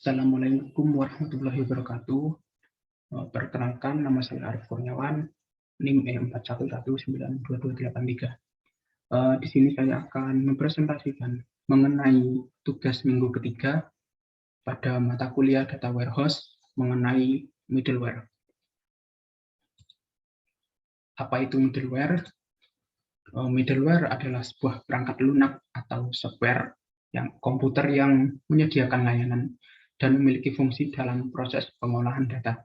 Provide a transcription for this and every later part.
Assalamualaikum warahmatullahi wabarakatuh. Perkenalkan, nama saya Arif Kurniawan, NIM E41192283. Di sini saya akan mempresentasikan mengenai tugas minggu ketiga pada mata kuliah Data Warehouse mengenai middleware. Apa itu middleware? Middleware adalah sebuah perangkat lunak atau software komputer yang menyediakan layanan dan memiliki fungsi dalam proses pengolahan data.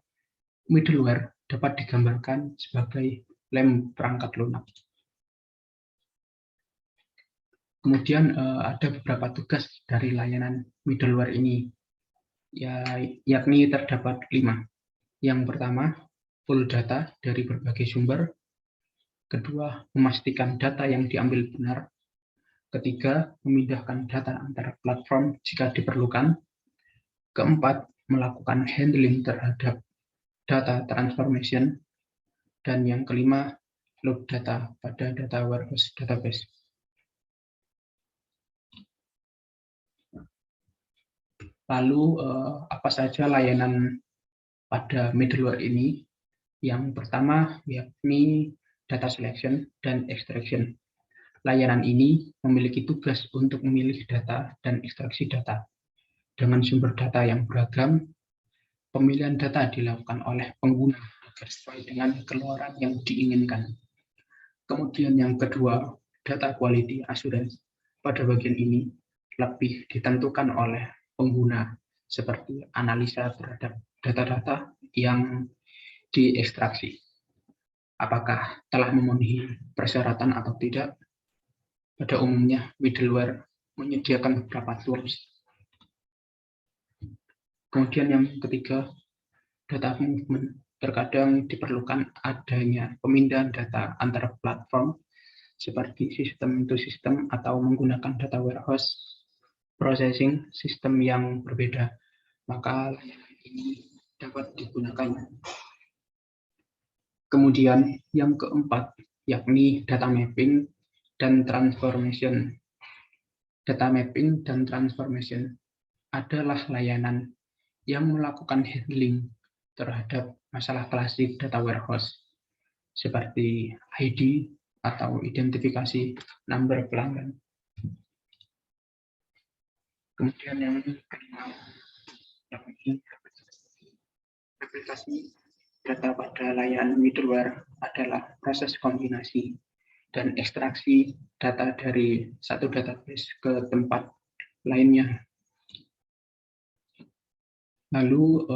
Middleware dapat digambarkan sebagai lem perangkat lunak. Kemudian ada beberapa tugas dari layanan middleware ini, yakni terdapat 5. Yang pertama, full data dari berbagai sumber. Kedua, memastikan data yang diambil benar. Ketiga, memindahkan data antara platform jika diperlukan. Keempat, melakukan handling terhadap data transformation. Dan yang kelima, load data pada data warehouse database. Lalu, apa saja layanan pada middleware ini? Yang pertama, yakni data selection dan extraction. Layanan ini memiliki tugas untuk memilih data dan ekstraksi data. Dengan sumber data yang beragam, pemilihan data dilakukan oleh pengguna agar sesuai dengan keluaran yang diinginkan. Kemudian yang kedua, data quality assurance. Pada bagian ini lebih ditentukan oleh pengguna, seperti analisa terhadap data-data yang diekstraksi. Apakah telah memenuhi persyaratan atau tidak? Pada umumnya, middleware menyediakan beberapa tools. Kemudian yang ketiga, data movement. Terkadang diperlukan adanya pemindahan data antara platform, seperti sistem to sistem atau menggunakan data warehouse processing sistem yang berbeda. Maka layanan ini dapat digunakan. Kemudian yang keempat, yakni data mapping dan transformation. Data mapping dan transformation adalah layanan yang melakukan handling terhadap masalah klasik data warehouse, seperti ID atau identifikasi number pelanggan. Kemudian yang kelima, yakni aplikasi data pada layanan middleware adalah proses kombinasi dan ekstraksi data dari satu database ke tempat lainnya. Lalu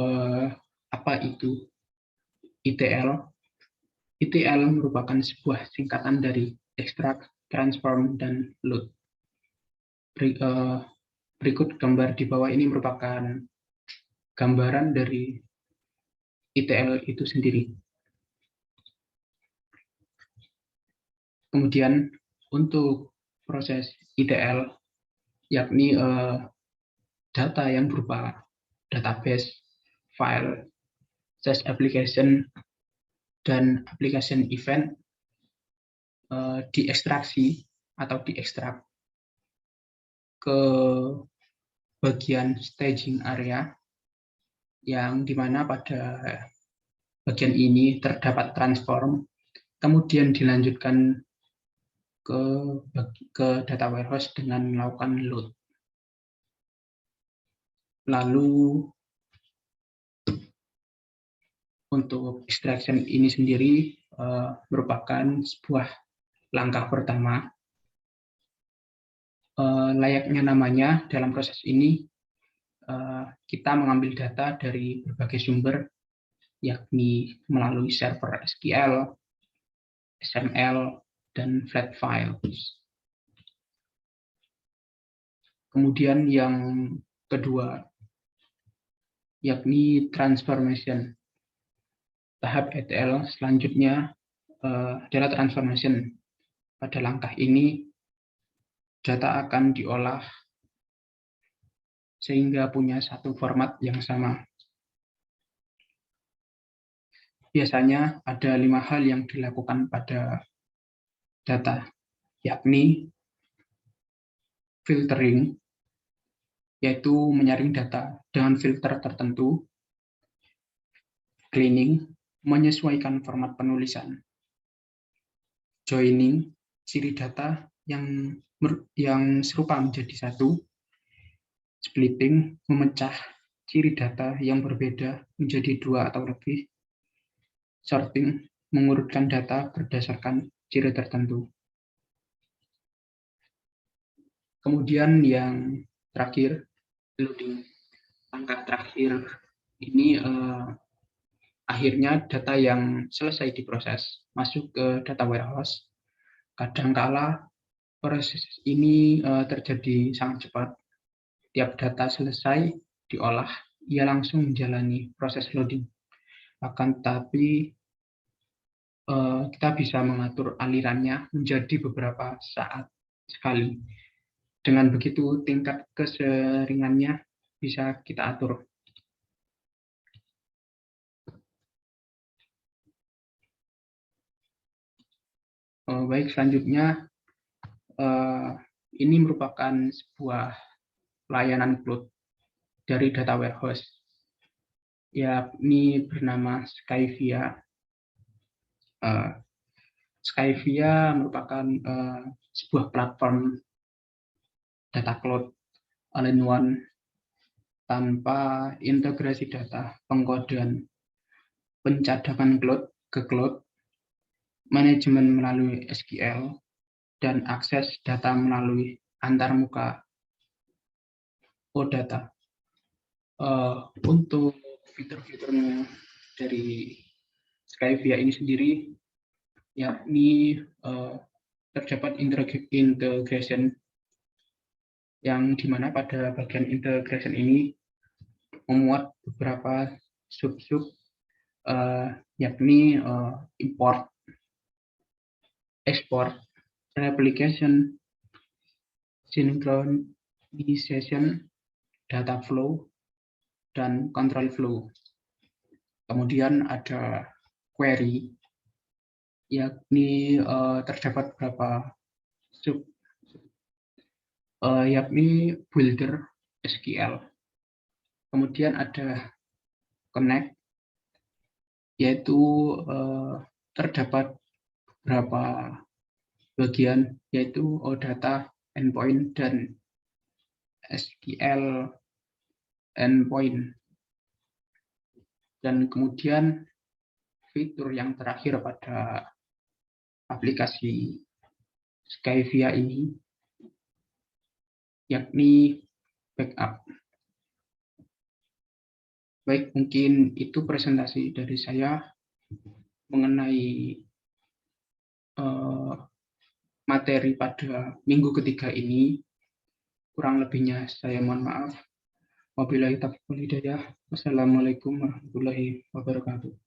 apa itu ETL? ETL merupakan sebuah singkatan dari extract, transform, dan load. Berikut gambar di bawah ini merupakan gambaran dari ETL itu sendiri. Kemudian untuk proses ETL, yakni data yang berupa database, file, SaaS application, dan application event diekstraksi atau diekstrak ke bagian staging area, yang dimana pada bagian ini terdapat transform, kemudian dilanjutkan ke data warehouse dengan melakukan load. Lalu untuk extraction ini sendiri merupakan sebuah langkah pertama. Layaknya namanya, dalam proses ini kita mengambil data dari berbagai sumber, yakni melalui server SQL, XML, dan flat files. Kemudian yang kedua, yakni transformation. Tahap ETL selanjutnya adalah transformation. Pada langkah ini, data akan diolah sehingga punya satu format yang sama. Biasanya ada 5 hal yang dilakukan pada data, yakni filtering, yaitu menyaring data dengan filter tertentu, cleaning, menyesuaikan format penulisan, joining, ciri data yang serupa menjadi satu, splitting, memecah ciri data yang berbeda menjadi dua atau lebih, sorting, mengurutkan data berdasarkan ciri tertentu. Kemudian yang terakhir, loading. Langkah terakhir ini akhirnya data yang selesai diproses masuk ke data warehouse. Kadangkala proses ini terjadi sangat cepat. Tiap data selesai diolah, ia langsung menjalani proses loading. Akan tetapi kita bisa mengatur alirannya menjadi beberapa saat sekali. Dengan begitu tingkat keseringannya bisa kita atur. Baik, selanjutnya ini merupakan sebuah layanan cloud dari data warehouse, yakni bernama Skyvia. Skyvia merupakan sebuah platform data cloud all-in-one tanpa integrasi data, pengkodean, pencadapan cloud ke cloud, manajemen melalui SQL, dan akses data melalui antarmuka OData. Untuk fitur-fiturnya dari Skyvia ini sendiri, yakni terdapat integration yang dimana pada bagian integration ini memuat beberapa sub-sub, yakni import, export, replication, synchronization, data flow, dan control flow. Kemudian ada query, yakni terdapat beberapa sub, yakni builder SQL. Kemudian ada connect, yaitu terdapat beberapa bagian, yaitu OData endpoint dan SQL endpoint. Dan kemudian fitur yang terakhir pada aplikasi Skyvia ini, yakni backup. Baik, mungkin itu presentasi dari saya mengenai materi pada minggu ketiga ini. Kurang lebihnya saya mohon maaf. Wabillahi taufiq wal hidayah. Wassalamualaikum warahmatullahi wabarakatuh.